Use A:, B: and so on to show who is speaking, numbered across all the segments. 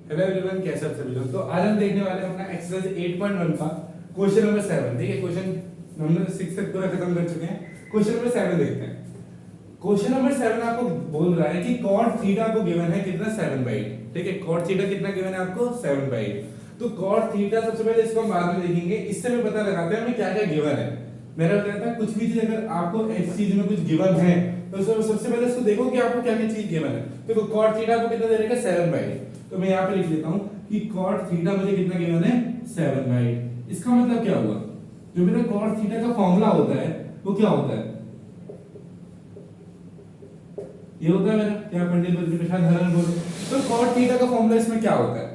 A: Hello everyone, कैसे आप सभी लोग। तो आज हम देखने वाले हैं अपना एक्सरसाइज 8.1 का क्वेश्चन नंबर 7। ठीक है, क्वेश्चन हमने 6 तक पूरा खत्म कर चुके हैं। क्वेश्चन नंबर 7 देखते हैं। क्वेश्चन नंबर 7 आपको बोल रहा है कि cot थीटा आपको गिवन है कितना 7/8। ठीक है, cot थीटा कितना गिवन है आपको 7/8। तो cot थीटा सबसे पहले इसको हम बाद में देखेंगे, इससे हमें पता लगाते हैं हमें क्या क्या गिवन है। मेरा कहता है कुछ भी चीज अगर आपको एक चीज में कुछ गिवन है तो सबसे पहले इसको देखो कि आपको क्या क्या चीज गिवन है। देखो cot थीटा आपको कितना दे रखा है 7/8, तो मैं यहाँ पे लिख देता हूँ कि cot थीटा मुझे कितना गिवन है 7/8। इसका मतलब क्या हुआ, जो मेरा cot थीटा का फॉर्मूला होता है वो क्या होता है, ये होता है मेरा क्या पंडित बद्री प्रसाद हरण बोले। तो cot थीटा का फॉर्मूला इसमें क्या होता है,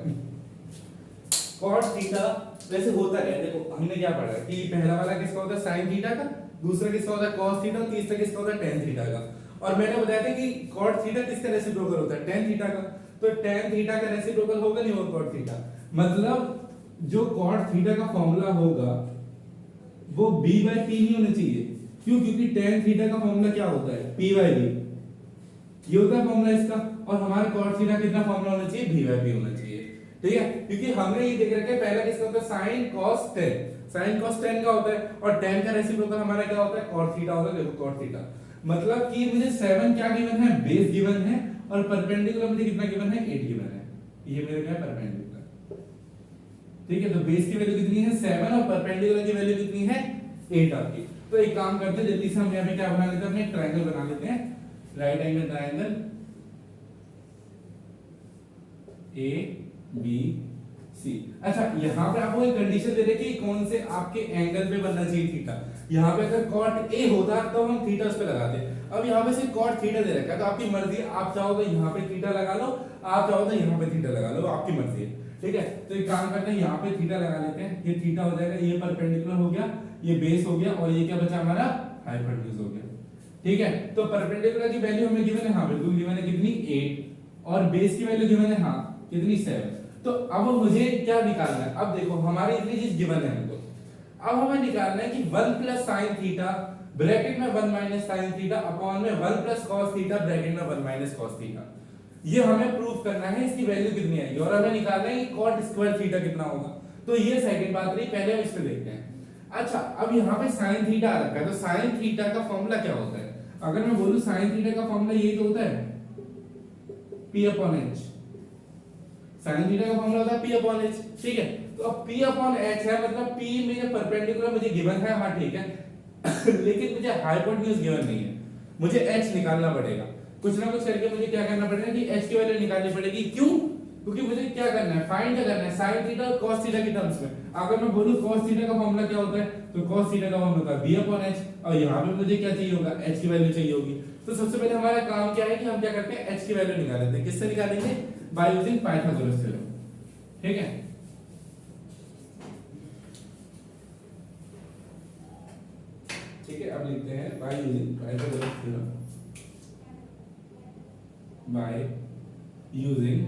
A: cot थीटा वैसे होता है, देखो हमने क्या पढ़ा है कि पहला वाला किसका होता है sin थीटा का, दूसरा किसका होता है cos थीटा, तीसरा किसका होता है tan थीटा का। और मैंने बताया था कि cot थीटा किसका रेसिप्रोकल होता है, tan थीटा का। तो tan थीटा का रेसिप्रोकल होगा नहीं होगा cot थीटा, मतलब जो cot थीटा का फॉर्मूला होगा वो b/p ही होना चाहिए। क्यों, क्योंकि tan थीटा का फॉर्मूला क्या होता है p/b, ये होता है फॉर्मूला इसका। और हमारे cot थीटा कितना फॉर्मूला होना चाहिए v/p होना चाहिए। ठीक है, क्योंकि हमने ये देख रखा है पहला किसका होता है sin cos tan, sin cos tan का होता है, और tan का रेसिप्रोकल हमारा क्या होता है cot थीटा होता है। देखो cot थीटा मतलब कि मुझे 7 क्या गिवन है, बेस गिवन है, और परपेंडिकुलर मुझे कितना गिवन है 8 गिवन है। ये मेरा क्या है परपेंडिकुलर। ठीक है, तो बेस की वैल्यू कितनी है 7 और परपेंडिकुलर की वैल्यू कितनी है 8 आपकी। तो एक काम करते हैं जल्दी से, हम यहाँ पे क्या बना लेते हैं, अपने एक ट्रायंगल बना लेते हैं, right angle triangle A B C. अच्छा, यहाँ पे आपको एक कंडीशन दे रखी है कौन से आपके एंगल पे बनना चाहिए थीटा। यहाँ पे अगर cot A होता तो हम थीटा उस पे लगाते। अब यहाँ पे सिर्फ cot थीटा दे रखा है, तो आपकी मर्जी, आप चाहो तो यहाँ पे थीटा लगा लो, आप चाहो तो यहाँ पे थीटा लगा लो, आपकी मर्जी है। ठीक है, तो एक काम करते हैं यहाँ पे थीटा लगा लेते हैं, ये थीटा हो जाएगा, ये परपेंडिकुलर हो गया, ये बेस हो गया, और ये क्या बचा हमारा हाइपोटेन्यूज हो गया। ठीक है, तो परपेंडिकुलर की वैल्यू हमें गिवन है, हाँ बिल्कुल गिवन है, कितनी 8, और बेस की वैल्यू गिवन है हाँ कितनी 7। तो अब मुझे क्या निकालना है, अब देखो हमारी इतनी चीज गिवन है हमको, अब हमें निकालना है कि 1 प्लस sin थीटा ब्रैकेट में 1 माइनस sin थीटा अपॉन में 1 प्लस cos थीटा ब्रैकेट में 1 माइनस cos थीटा। ये हमें प्रूफ करना है इसकी वैल्यू कितनी आएगी, और हमें निकालना है कि cot स्क्वायर थीटा कितना होगा। तो ये सेकंड बात रही, पहले हम इस पे देखते हैं। अच्छा, अब यहाँ पे sin थीटा आ रखा है, तो sin थीटा का फॉर्मूला क्या होता है, अगर मैं बोलूं sin थीटा का फॉर्मूला यही तो होता है p/h। sin थीटा का फॉर्मूला होता है p/h। ठीक है, तो अब p/h है, मतलब p मेरे परपेंडिकुलर मुझे गिवन है, हाँ ठीक है लेकिन मुझे हाइपोटेन्यूज गिवन नहीं है, मुझे h निकालना पड़ेगा। कुछ ना कुछ करके मुझे क्या करना पड़ेगा कि h की वैल्यू निकालनी पड़ेगी। क्यों, क्योंकि मुझे क्या करना है, फाइंड क्या करना है sin थीटा और cos थीटा की टर्म्स में। अगर मैं बोलूं cos थीटा का फॉर्मूला क्या होता है, तो cos थीटा का फॉर्मूला होता है b/h, और यहाँ पे मुझे क्या चाहिए होगा, h की वैल्यू चाहिए होगी। तो सबसे पहले हमारा काम क्या है कि हम क्या करते हैं h की वैल्यू निकाल लेते हैं। किससे निकालेंगे, बाय यूजिंग पाइथागोरस थ्योरम। ठीक है, ठीक है, अब लिखते हैं by using Pythagoras theorem, by using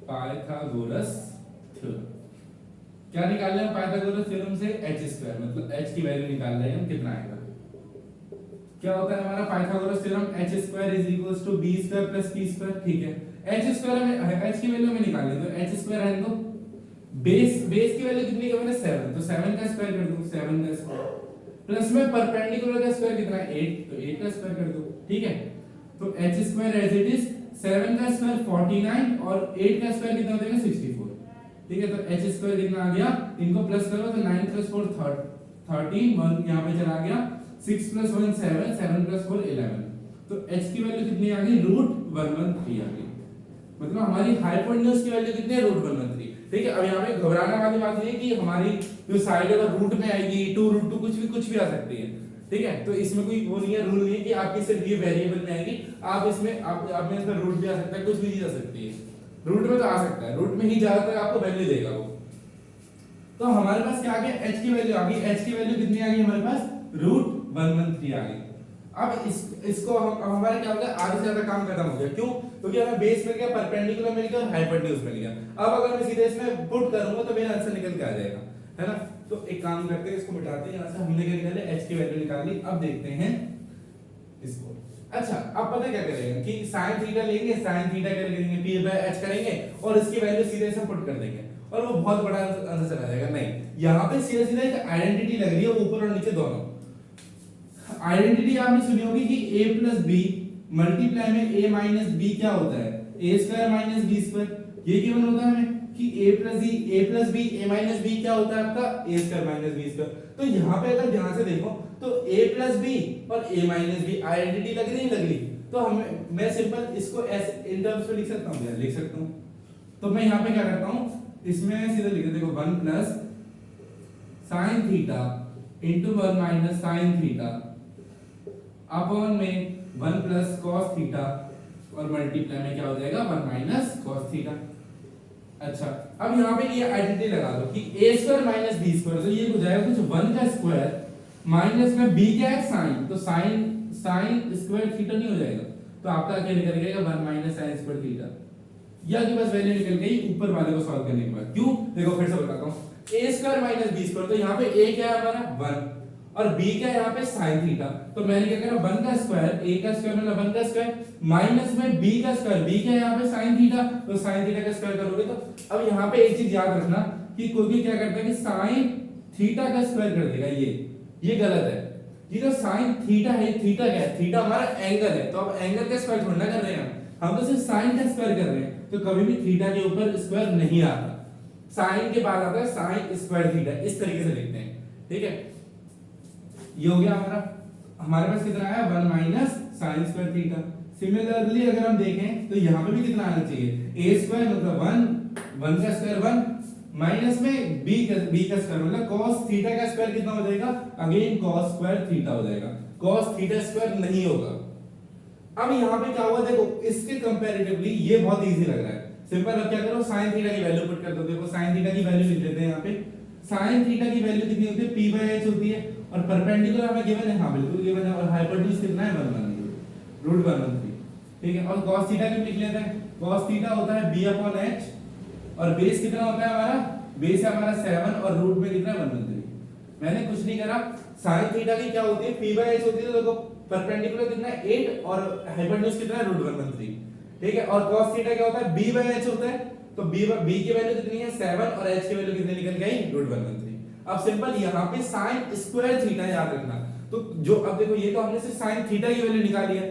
A: Pythagoras theorem. क्या निकाल रहे हैं पाइथागोरस थ्योरम से, h², मतलब h की वैल्यू निकाल रहे हैं हम, कितना आएगा। क्या होता है हमारा Pythagoras theorem, h² = b² + p²। ठीक है, h² में h की वैल्यू में निकाल ले, तो h² रहने दो, बेस की वैल्यू कितनी है मैंने 7, तो 7 का स्क्वायर कर दो, 7 का स्क्वायर प्लस में परपेंडिकुलर का स्क्वायर कितना है 8, तो 8 का स्क्वायर कर दो। ठीक है, तो h² एज इट इज 7 का स्क्वायर 49 और 8 का स्क्वायर कितना हो जाएगा 64। ठीक है, तो h² कितना आ गया, इनको प्लस करो तो 9 + 4 13, 1 यहां पे चला गया, 6 + 1 7, 7 + 4 11। तो h की वैल्यू कितनी आ गई, √113 आ गई, मतलब हमारी हाइपोटेन्यूज की वैल्यू कितनी है, √113। ठीक है, अब यहाँ पे घबराने वाली बात ये है कि हमारी जो साइड अगर रूट में आएगी 2√2 कुछ भी आ सकती है। ठीक है, तो इसमें कोई वो नहीं है, रूल नहीं है कि आपकी सिर्फ ये वेरिएबल में आएगी, आप इसमें आप में इसमें रूट भी आ सकता है, कुछ भी चीज आ सकती है, रूट में तो आ सकता है, रूट में ही ज्यादातर आपको वैल्यू देगा वो। तो हमारे पास क्या आ गया, h की वैल्यू आ गई, h की वैल्यू कितनी आ गई हमारे पास, √113 आ गई। अब इसको हम हमारा क्या हो गया, आधे से ज्यादा काम खत्म हो गया। क्यों, क्योंकि हमें बेस मिल गया, परपेंडिकुलर मिल गया और हाइपोटेन्यूज मिल गया। अब अगर मैं सीधे इसमें पुट करूंगा तो मेरा आंसर निकल के आ जाएगा, है ना। तो एक काम करते हैं, इसको मिटाते हैं, यहाँ से हमने क्या निकाले, h की वैल्यू निकाल ली। अब देखते हैं इसको, अच्छा अब पता क्या करेंगे कि sin थीटा लेंगे, sin थीटा क्या करेंगे p बाय h करेंगे और इसकी वैल्यू सीधे से पुट कर देंगे और वो बहुत बड़ा आंसर चला जाएगा। नहीं, यहाँ पे सीधा सीधा एक आइडेंटिटी लग रही है ऊपर और नीचे दोनों। आइडेंटिटी आपने सुनी होगी कि a प्लस बी मल्टीप्लाई में a माइनस बी क्या होता है, a square minus b square. ये गिवन होता है हमें कि a plus b a minus b क्या होता है आपका a square minus b square. तो यहाँ पे अगर ध्यान से देखो तो a प्लस बी और a माइनस बी आइडेंटिटी लग रही लग रही, तो हमें मैं सिंपल इसको ऐसे इन टर्म्स में लिख सकता हूँ, लिख सकता हूँ। तो मैं यहाँ पे क्या करता हूँ, इसमें सीधे लिख देखो 1 plus sine theta into 1 minus sine theta upon में 1 प्लस कॉस थीटा और मल्टीप्लाई में क्या हो जाएगा 1 माइनस कॉस थीटा। अच्छा अब यहाँ पे ये आइडेंटिटी लगा दो कि a square minus b square, तो ये हो जाएगा कुछ 1 का स्क्वायर माइनस में b क्या है साइन, तो साइन स्क्वायर थीटा नहीं हो जाएगा, तो आपका क्या निकल जाएगा 1 माइनस साइन स्क्वायर थीटा। या कि बस वैल्यू निकल गई ऊपर वाले को सॉल्व करने के बाद। क्यों, देखो फिर से बताता हूँ, a square minus b square, तो यहाँ पे a क्या है हमारा 1 और b क्या है यहाँ पे sin थीटा, तो मैंने क्या करा 1 का स्क्वायर, a का स्क्वायर मतलब 1 का स्क्वायर माइनस में b का स्क्वायर, b क्या है यहाँ पे sin थीटा, तो sin थीटा का स्क्वायर करोगे। तो अब यहाँ पे एक चीज याद रखना कि कोई भी क्या करता है कि sin थीटा का स्क्वायर कर देगा, ये गलत है। ये जो sin थीटा है, थीटा क्या है, थीटा हमारा एंगल है, तो अब एंगल का स्क्वायर थोड़ा कर रहे हैं हम तो सिर्फ sin का स्क्वायर कर रहे हैं, तो कभी भी थीटा के ऊपर स्क्वायर नहीं आता, sin के बाद आता है sin स्क्वायर थीटा, इस तरीके से लिखते हैं। ठीक है, ये हो गया हमारे पास कितना आया 1 minus sine square theta. Similarly अगर हम देखें तो यहाँ पे भी कितना आना चाहिए, a स्क्वायर मतलब 1 का स्क्वायर 1 माइनस में b का स्क्वायर मतलब cos थीटा का स्क्वायर कितना हो जाएगा, अगेन cos स्क्वायर थीटा हो जाएगा, cos थीटा स्क्वायर नहीं होगा। अब यहाँ पे क्या हुआ देखो, इसके कंपैरेटिवली ये बहुत इजी लग रहा है। सिंपल, अब क्या करो sin थीटा की वैल्यू पुट कर दो। देखो sin थीटा की वैल्यू लिख देते हैं यहाँ पे। sin थीटा की वैल्यू कितनी होती है, p बाय h होती है और परपेंडिकुलर हमें गिवन है, हां बिल्कुल गिवन है, और हाइपोटेन्यूज कितना है 1 रूट 113। ठीक है, और cos थीटा की लिख लेते हैं। cos थीटा होता है b अपॉन h और बेस कितना होता है हमारा, बेस है हमारा 7 और रूट में कितना है 113। मैंने कुछ नहीं करा, sin थीटा की क्या होती है p बाय h होती है, तो देखो परपेंडिकुलर कितना है 8 और हाइपोटेन्यूज कितना है रूट 113। ठीक है, और cos थीटा क्या होता है b बाय h होता है, तो b की वैल्यू कितनी है 7 और h की वैल्यू कितनी निकल गई रूट 113। अब सिंपल यहाँ पे sin स्क्वायर थीटा याद रखना, तो जो अब देखो ये तो हमने सिर्फ sin थीटा की वैल्यू निकाली है,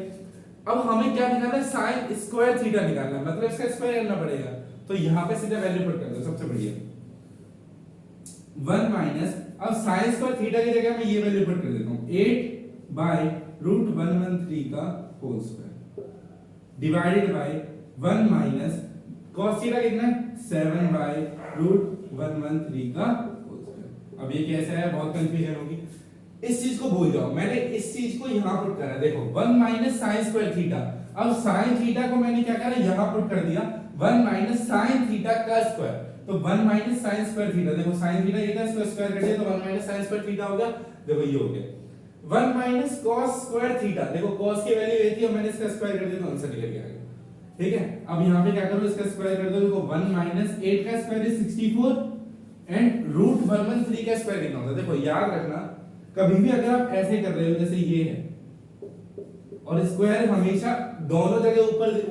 A: अब हमें क्या निकालना है sin स्क्वायर थीटा निकालना है, मतलब इसका स्क्वायर करना पड़ेगा। तो यहाँ पे सीधा वैल्यू पुट कर दो, सबसे बढ़िया 1 माइनस, अब sin स्क्वायर थीटा की जगह मैं ये वैल्यू पुट कर देता हूँ 8 बाय रूट 113 का whole square divided by 1 minus cos theta कितना है 7 बाय रूट 113 का होल स्क्वायर। अब ये कैसा है, बहुत कंफ्यूजन होगी, इस चीज को भूल जाओ, मैंने इस चीज को यहां पुट करा, देखो 1 माइनस sin स्क्वायर थीटा। अब sin थीटा को मैंने क्या करा, यहां पुट कर दिया 1 माइनस sin थीटा का स्क्वायर, तो 1 माइनस sin स्क्वायर थीटा, देखो sin थीटा ये था, इसको स्क्वायर कर दिया तो 1 माइनस sin स्क्वायर थीटा हो गया। देखो ये हो गया 1 माइनस cos स्क्वायर थीटा, देखो cos की वैल्यू ये थी और मैंने इसका स्क्वायर कर दिया तो आंसर निकल गया। ठीक है, अब यहां पे क्या करो, इसका स्क्वायर कर दो, देखो 1 माइनस 8 का स्क्वायर इज 64 एंड रूट 113 का स्क्वायर कितना होता है। देखो याद रखना, कभी भी अगर आप ऐसे कर रहे हो जैसे ये है और स्क्वायर हमेशा दोनों जगह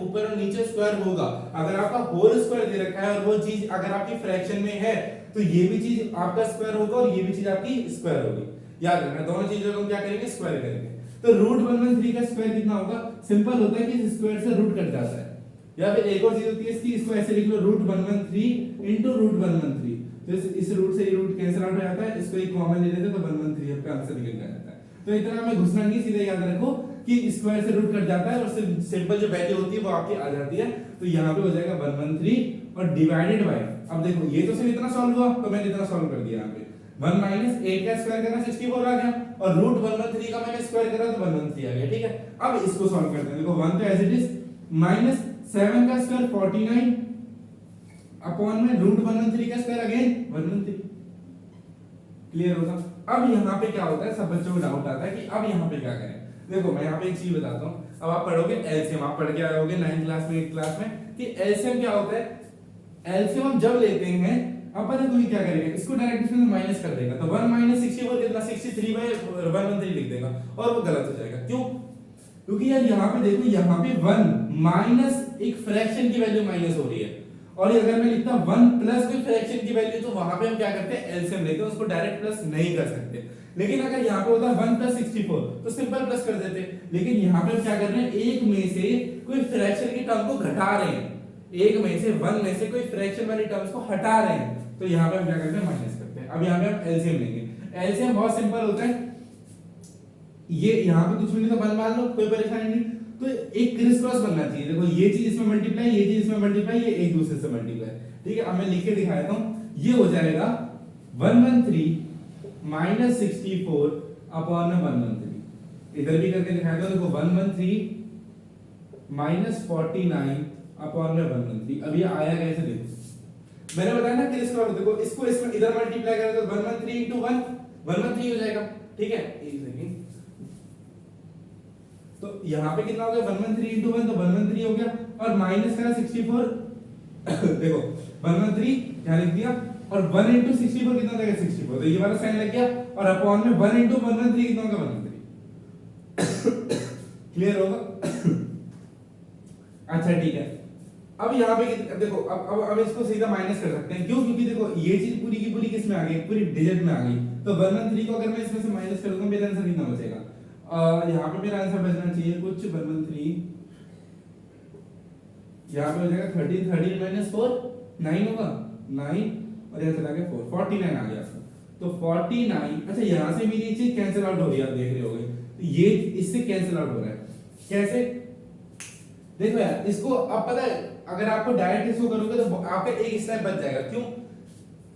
A: ऊपर और नीचे स्क्वायर होगा। अगर आपका होल स्क्वायर दे रखा है और वो चीज अगर आपकी फ्रैक्शन में है तो ये भी चीज आपका स्क्वायर होगा और ये भी चीज आपकी स्क्वायर होगी। याद रखना, दोनों चीजों को हम क्या करेंगे, स्क्वायर करेंगे। तो रूट 113 का स्क्वायर कितना होगा, सिंपल होता है कि इस स्क्वायर से रूट कट जाता है, या फिर एक और चीज होती है इसकी, इसको ऐसे लिख लो रूट 113 इनटू रूट 113, तो इस रूट से ये रूट कैंसिल आउट हो जाता है, इसको एक कॉमन ले लेते तो 113 आपका आंसर निकल जाता है। तो इतना हमें घुसना नहीं, सीधे याद रखो कि स्क्वायर से रूट कट जाता है और सिंपल जो वैल्यू होती है वो आपकी आ जाती है। तो यहाँ पे हो जाएगा 113 और डिवाइडेड बाय, अब देखो ये तो सिर्फ इतना सॉल्व हुआ तो मैंने इतना सॉल्व कर दिया। यहाँ पे 1 माइनस 8 का स्क्वायर करना 64 आ गया और रूट 113 का मैंने स्क्वायर करा तो 113 आ गया। ठीक है, अब इसको सॉल्व करते हैं। देखो 1 तो एज इट इज माइनस 7 का स्क्वायर 49 अपॉन में रूट 113 का स्क्वायर अगेन 113। क्लियर होगा। अब यहाँ पे क्या होता है, सब बच्चों को डाउट आता है कि अब यहाँ पे क्या करें। देखो मैं यहाँ पे एक चीज बताता हूँ, अब आप पढ़ोगे एलसीएम, आप पढ़ के आए होगे 9th क्लास में 8th क्लास में कि एलसीएम क्या होता है। एलसीएम हम जब लेते हैं, अब पता है कोई क्या करेगा, इसको डायरेक्ट इसमें माइनस कर देगा, तो 1 माइनस 64 कितना 63 बाय 113 लिख देगा और वो गलत हो जाएगा। क्यों, क्योंकि यार यहाँ पे देखो, यहाँ पे 1 माइनस एक फ्रैक्शन की वैल्यू माइनस हो रही है, और ये अगर मैं लिखता 1 प्लस कोई फ्रैक्शन की वैल्यू, तो वहां पे हम क्या करते हैं, एलसीएम लेते हैं, उसको डायरेक्ट प्लस नहीं कर सकते। लेकिन अगर यहाँ पे होता 1 प्लस 64 तो सिंपल प्लस कर देते। लेकिन यहाँ पे हम क्या कर रहे हैं, एक में से कोई फ्रैक्शन की टर्म को घटा रहे हैं, एक में से 1 में से कोई फ्रैक्शन वाली टर्म्स को हटा रहे हैं, तो यहाँ पे हम क्या करते हैं, माइनस करते हैं। अब यहाँ पे हम एलसीएम लेंगे। एलसीएम बहुत सिंपल होता है, ये यहाँ पे कुछ भी नहीं तो 1 मान लो, कोई परेशानी नहीं। तो एक क्रिस क्रॉस बनना चाहिए, देखो ये चीज इसमें मल्टीप्लाई, ये चीज इसमें मल्टीप्लाई, ये एक दूसरे से मल्टीप्लाई, ठीक है। अब मैं लिख के दिखा देता हूँ, ये हो जाएगा 113 माइनस 64 अपॉन 113। इधर भी करके दिखाया था, देखो 113 माइनस 49 अपॉन 113। अब ये आया कैसे, देखो मैंने बताया ना क्रिस क्रॉस, देखो इसको इसमें इधर मल्टीप्लाई करें तो 113 into 1 113 हो जाएगा, ठीक है। एक सेकंड, तो यहाँ पे कितना हो गया, 113 into 1 तो 113 हो गया, और माइनस करा 64 देखो 113 यहाँ लिख दिया, और 1 into 64 कितना हो जाएगा, 64, तो ये वाला साइन लग गया, और अपॉन में 1 into 113 कितना होगा, 113। क्लियर होगा? अच्छा ठीक है। अब यहाँ पे देखो, अब इसको सीधा माइनस कर सकते हैं, क्यों, क्योंकि देखो ये चीज पूरी की पूरी किस में आ गई, पूरी डिजिट में आ गई, तो 113 को अगर मैं इसमें से माइनस करूंगा, मेरा आंसर कितना बचेगा, यहाँ पे मेरा आंसर बचना चाहिए कुछ 113, यहाँ पे हो जाएगा 13 13 माइनस 4 9 होगा, 9, और यहाँ चला गया 4 49 आ गया। तो 49, अच्छा यहाँ से मेरी चीज कैंसिल आउट हो रही है, आप देख रहे होगे, तो ये इससे कैंसिल आउट हो रहा है, कैसे, देखो यार इसको, अब पता है अगर आपको डायरेक्ट इसको करोगे तो आपका एक स्टेप बच जाएगा, क्यों,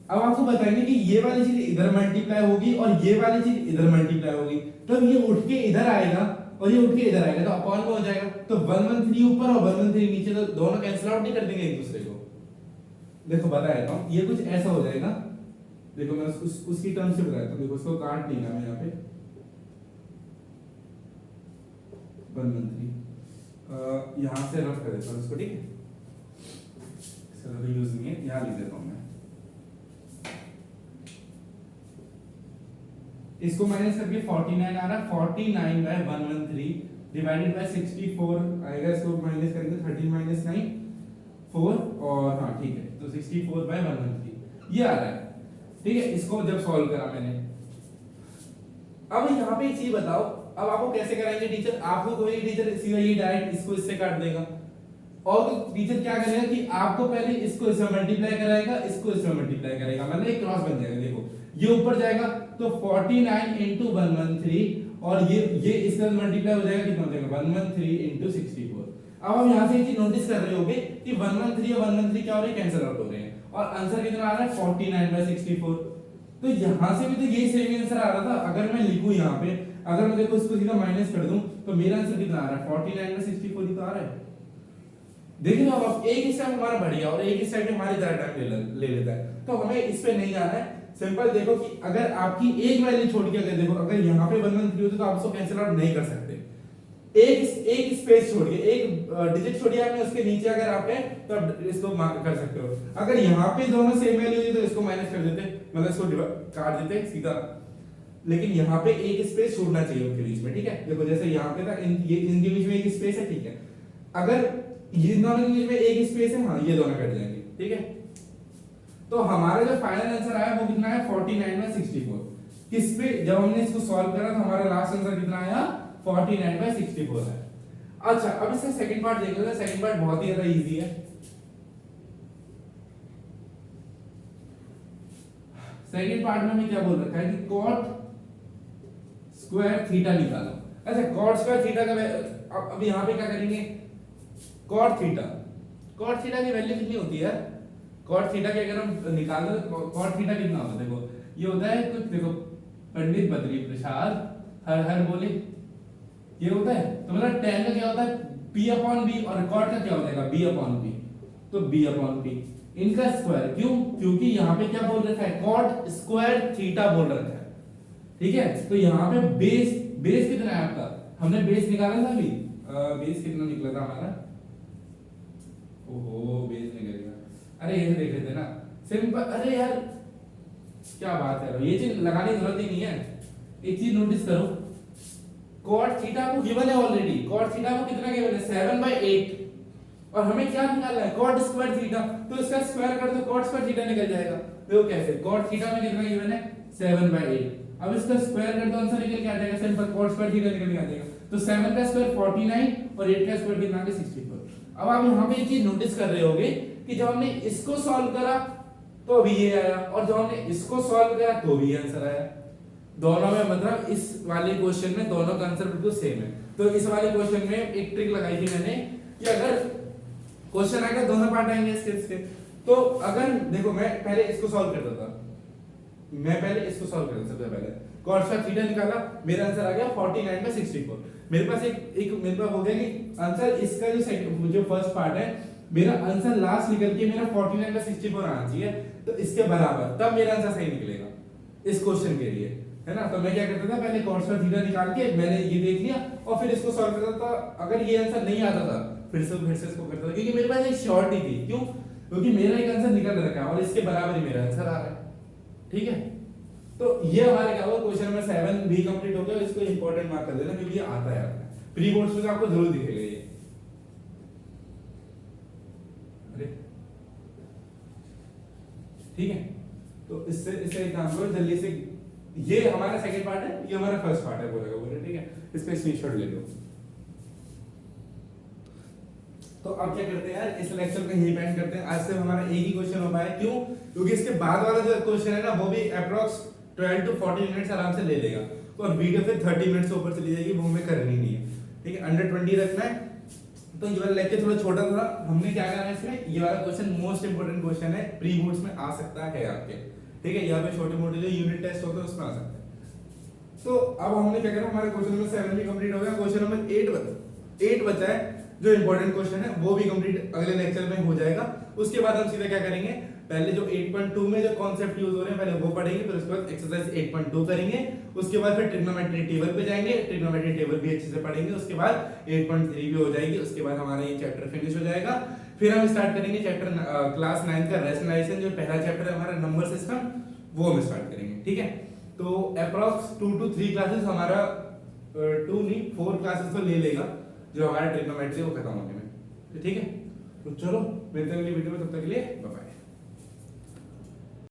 A: अब आपको बताएंगे कि ये वाली चीज इधर मल्टीप्लाई होगी और ये वाली चीज इधर मल्टीप्लाई होगी, तब ये उठ के इधर आएगा और ये उठ के इधर आएगा, तो अपॉन में हो जाएगा, तो 113 ऊपर और 113 नीचे, तो दोनों कैंसिल आउट नहीं कर देंगे एक दूसरे को। देखो बता देता हूं, ये कुछ ऐसा हो जाएगा, देखो मैं उसकी टर्म से बताता हूं, देखो इसको काट लेना मैं यहाँ पे 113, यहाँ से रफ कर देता हूँ इसको, ठीक है, चलो यूज नहीं है, यहाँ लिख देता हूँ मैं, इसको माइनस करके 49 आ रहा है, 49 बाय 113 डिवाइडेड बाय 64 आएगा, इसको माइनस करेंगे 13 माइनस 9 4, और हाँ ठीक है, तो 64 बाय 113 ये आ रहा है, ठीक है। इसको जब सॉल्व करा मैंने, अब यहाँ पे एक चीज बताओ, अब आपको कैसे कराएंगे टीचर, आपको कोई टीचर सीधा ये डायरेक्ट इसको इससे काट देगा, और तो टीचर क्या करेगा कि आपको पहले इसको इसमें मल्टीप्लाई कराएगा, इसको इसमें मल्टीप्लाई करेगा, मतलब एक क्रॉस बन जाएगा, देखो ये ऊपर जाएगा तो 49 into 113, और ये इससे मल्टीप्लाई हो जाएगा, कितना हो जाएगा 113 into 64। अब हम यहाँ से एक चीज नोटिस कर रहे होंगे कि 113 और 113 क्या हो रहे हैं, कैंसिल आउट हो रहे हैं, और आंसर कितना आ रहा है 49 by 64। तो यहाँ से भी तो यही सेम आंसर आ रहा था, अगर मैं लिखूं यहाँ पे, अगर मैं देखो इसको सीधा माइनस कर दूं, तो मेरा आंसर कितना आ रहा है 49 by 64 ही तो आ रहा है। देखिए ना, अब एक स्टेप हमारा बढ़ गया और एक स्टेप हमारे ज्यादा टाइम ले लेता है, तो हमें इस पे नहीं जाना है। सिंपल देखो कि अगर आपकी एक वैल्यू छोड़ के, अगर देखो अगर यहाँ पे 113 होती तो आप इसको कैंसिल आउट नहीं कर सकते, एक स्पेस छोड़िए, एक डिजिट छोड़िए आपने, उसके नीचे अगर आप है तो आप इसको कर सकते हो। अगर यहाँ पे दोनों सेम वैल्यू होती तो इसको माइनस कर देते, मतलब इसको काट देते सीधा, लेकिन यहाँ पे एक स्पेस छोड़ना चाहिए उनके बीच में, ठीक है। देखो जैसे यहाँ पे था, ये इनके बीच में एक स्पेस है, ठीक है, अगर ये दोनों के बीच में एक स्पेस है, हाँ ये दोनों कट जाएंगे, ठीक है। तो हमारा जो फाइनल आंसर आया वो कितना है 49 by 64। किस पे, जब हमने इसको सॉल्व करा तो हमारा लास्ट आंसर कितना आया 49 by 64 है। अच्छा अब इसका सेकंड पार्ट देख लेते हैं, सेकंड पार्ट बहुत ही ज्यादा इजी है। सेकंड पार्ट में हमें क्या बोल रखा है कि cot स्क्वायर थीटा निकालो। अच्छा cot स्क्वायर थीटा का अब यहाँ पे क्या करेंगे, cot थीटा की वैल्यू कितनी होती है, cot थीटा की अगर हम निकाल दो तो cot थीटा कितना होता है, देखो ये होता है कुछ, देखो पंडित बद्री प्रसाद हर हर बोले, ये होता है, तो मतलब tan का क्या होता है p अपॉन b, और cot का क्या हो जाएगा b अपॉन p, तो b अपॉन p इनका स्क्वायर, क्यों, क्योंकि यहाँ पे क्या बोल रखा है cot स्क्वायर थीटा बोल रखा है, ठीक है। तो यहाँ पे बेस कितना है आपका, हमने बेस निकाला था अभी, बेस कितना निकला था हमारा, ओहो बेस निकल गया, अरे ये देख लेते ना सिंपल, अरे यार क्या बात है, ये चीज लगाने की जरूरत ही नहीं है। एक चीज नोटिस करो, cot थीटा को गिवन है ऑलरेडी, cot थीटा को कितना गिवन है 7/8 और हमें क्या निकालना है cot स्क्वायर थीटा, तो इसका स्क्वायर कर दो cot स्क्वायर थीटा निकल जाएगा। देखो कैसे, cot थीटा में कितना गिवन है 7/8, अब इसका स्क्वायर कर दो आंसर निकल के आ जाएगा, सिंपल cot स्क्वायर थीटा निकल के आ जाएगा। तो 7 का स्क्वायर 49 और 8 का स्क्वायर कितना आ गया 64। अब आप यहाँ पे एक चीज नोटिस कर रहे होगे कि जब हमने इसको सॉल्व करा तो अभी ये आया और जब हमने इसको सॉल्व करा तो भी आंसर आया। दोनों में मतलब इस वाले क्वेश्चन में दोनों का आंसर बिल्कुल सेम है। तो इस वाले क्वेश्चन में एक ट्रिक लगाई थी मैंने कि अगर क्वेश्चन आएगा दोनों पार्ट आएंगे इसके, तो अगर देखो मैं पहले इसको सॉल्व करता था, मैं पहले इसको सॉल्व करता सबसे पहले cos का थीटा निकाला, मेरा आंसर आ गया 49/64। मेरे पास एक मेरे पास हो गया कि आंसर इसका जो फर्स्ट पार्ट है मेरा आंसर लास्ट निकल के मेरा 49/64 आना चाहिए, तो इसके बराबर, तब मेरा आंसर सही निकलेगा इस क्वेश्चन के लिए, है ना। तो मैं क्या करता था, पहले cos का थीटा निकाल के मैंने ये देख लिया और फिर इसको सॉल्व करता था। अगर ये आंसर नहीं आता था फिर से इसको करता था, क्योंकि मेरे पास एक श्योरिटी थी। क्यों? क्योंकि मेरा एक आंसर निकल रखा है और इसके बराबर ही मेरा आंसर आ रहा है। ठीक है, तो ये हमारे क्या हुआ, क्वेश्चन नंबर 7 भी कंप्लीट हो गया। इसको इंपॉर्टेंट मार्क कर देना क्योंकि ये आता है प्री बोर्ड्स में, आपको जरूर दिखेगा ये। अरे ठीक है, तो इससे एक काम करो जल्दी से, ये हमारा सेकंड पार्ट है, ये हमारा फर्स्ट पार्ट है बोलेगा। ठीक है, इसका स्क्रीनशॉट ले लो। तो अब क्या करते हैं यार, इस लेक्चर को यहीं पेंड करते हैं। आज से हमारा एक ही क्वेश्चन हो पाया। क्यों? क्योंकि इसके बाद वाला जो क्वेश्चन है ना वो भी अप्रॉक्स 12 to 14 मिनट्स आराम से ले लेगा, और वीडियो फिर 30 मिनट से ऊपर चली जाएगी, वो हमें करनी नहीं है। ठीक है, अंडर 20 रखना है। तो ये वाला लेक्चर थोड़ा छोटा था, हमने क्या करना है इसमें, ये वाला क्वेश्चन मोस्ट इंपोर्टेंट क्वेश्चन है, प्री बोर्ड्स में आ सकता है आपके। ठीक है, यहाँ पे छोटे मोटे जो यूनिट टेस्ट होते हैं उसमें आ सकता है। तो अब हमने क्या करना, हमारा क्वेश्चन नंबर 7 भी कंप्लीट हो गया। क्वेश्चन नंबर 8 बचा है, जो इंपॉर्टेंट क्वेश्चन है वो भी कंप्लीट अगले लेक्चर में हो जाएगा। उसके बाद हम सीधा क्या करेंगे, पहले जो 8.2 में जो कॉन्सेप्ट यूज हो रहे हैं पहले वो पढ़ेंगे, फिर उसके बाद एक्सरसाइज 8.2 करेंगे। उसके बाद फिर ट्रिग्नोमेट्री टेबल पे जाएंगे, ट्रिग्नोमेट्री टेबल भी अच्छे से पढ़ेंगे। उसके बाद 8.3 भी हो जाएगी। उसके बाद हमारा ये चैप्टर फिनिश हो जाएगा। फिर हम स्टार्ट करेंगे चैप्टर क्लास 9 का रैशनलाइजेशन, जो पहला चैप्टर है हमारा नंबर सिस्टम, वो हम स्टार्ट करेंगे। ठीक है, तो अप्रॉक्स 2 to 3 क्लासेस हमारा 2 नहीं 4 क्लासेस तो ले लेगा जो हमारा ट्रिग्नोमेट्री वो खत्म होने में। ठीक है, तो चलो मिलते हैं अगली वीडियो में, तब तक के लिए बाय बाय।